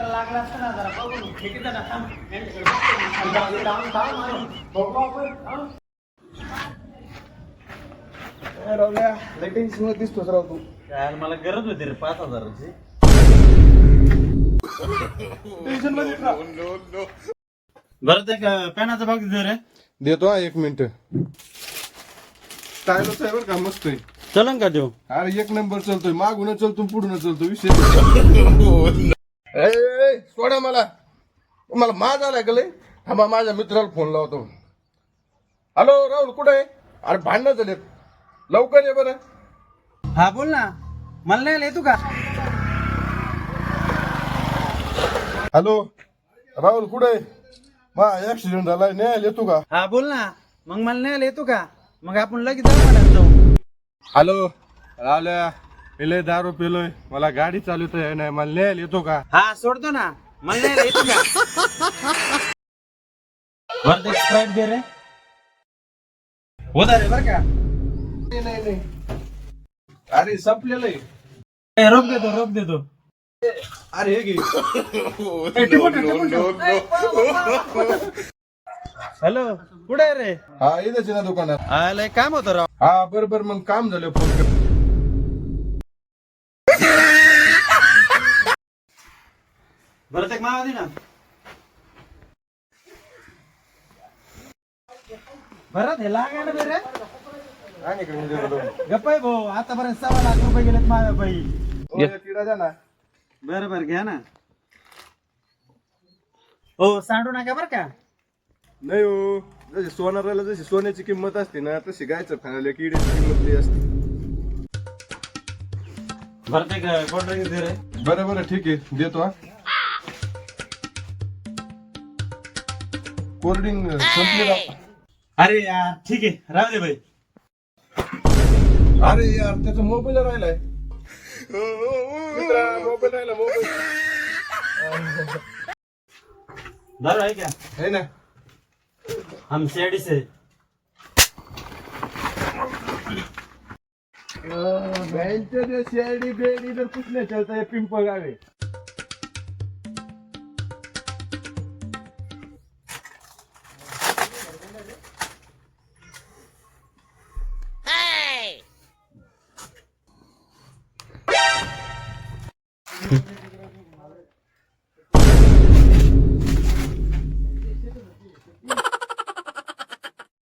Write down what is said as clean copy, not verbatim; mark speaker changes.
Speaker 1: लागला असता ना जरा बघून ठेकीचा ना थांब
Speaker 2: रावल्या लाईटिंग मध्ये दिसतोस राव तू.
Speaker 1: काय मला गरज होती रे 5,000ची.
Speaker 2: टेन्शन मध्ये का?
Speaker 1: बरं ते पेनाचा बॉक्स दे रे.
Speaker 2: देतो हा 1 मिनिट. स्टाईलच आहे बरं का, मस्त आहे.
Speaker 1: चलन का देऊ?
Speaker 2: अरे 1 नंबर चलतोय, मागून चलतो पुढून चलतो विषय. ए, सोडा मला माज आलाय का लय. थांबा माझ्या मित्राला फोन लावतो. हॅलो राहुल कुठे आहे? अरे भांडणं झालेत, लवकर ये बरं.
Speaker 1: हा बोल ना, मला नाही येतो का?
Speaker 2: हॅलो राहुल कुठे आहे? मा ऍक्सिडेंट झालाय, न्यायला येतो का?
Speaker 1: हा बोल ना, मग मला नाही येतो का? मग आपण लगेच जाऊ.
Speaker 2: हॅलो राहुल्या, पिलोय दारू पिलोय, मला गाडी चालवता नाही, मला न्यायला येतो का?
Speaker 1: हा सोडतो ना, मला नाही येतो का? बरं ते स्प्राईट दे रे. होता रे बरं का?
Speaker 2: नाही अरे संपलेलं आहे.
Speaker 1: रोप देतो.
Speaker 2: अरे हे घे.
Speaker 1: हॅलो कुठे आहे रे?
Speaker 2: हा इथंच आहे ना दुकानात.
Speaker 1: लय काम होतं राव.
Speaker 2: हा बरोबर, मग काम झालं फोन कर.
Speaker 1: बरं ते मावा दे ना. बरं हे लागायला बे रे.
Speaker 2: आणि इकडे देतो दोन.
Speaker 1: गप्पाय भाऊ, आतापर्यंत 6 लाख रुपये गेलेत माझ्या बाई.
Speaker 2: तिडा द्या ना.
Speaker 1: बरं घ्या ना. हो सांडू नका बरं का.
Speaker 2: नाही हो, जशी सोनाराला जशी सोन्याची किंमत असते ना, तशी गायचं खाण्याला किडीची किंमत लई असते.
Speaker 1: बरं ते कोल्ड ड्रिंक दे रे.
Speaker 2: बरं ठीक आहे, देतो हा. कोल्ड्रिंक संपली राव.
Speaker 1: अरे यार ठीक आहे, राहू दे भाई.
Speaker 2: अरे यार त्याचा मोबाईल राहिलाय. मोबाईल राहिला, मोबाईल
Speaker 1: दारू आहे क्या?
Speaker 2: है ना.
Speaker 1: हम सीआईडी से.
Speaker 2: सीआईडी बेडी इधर कुछ नहीं चलता है, पिंपल गावे.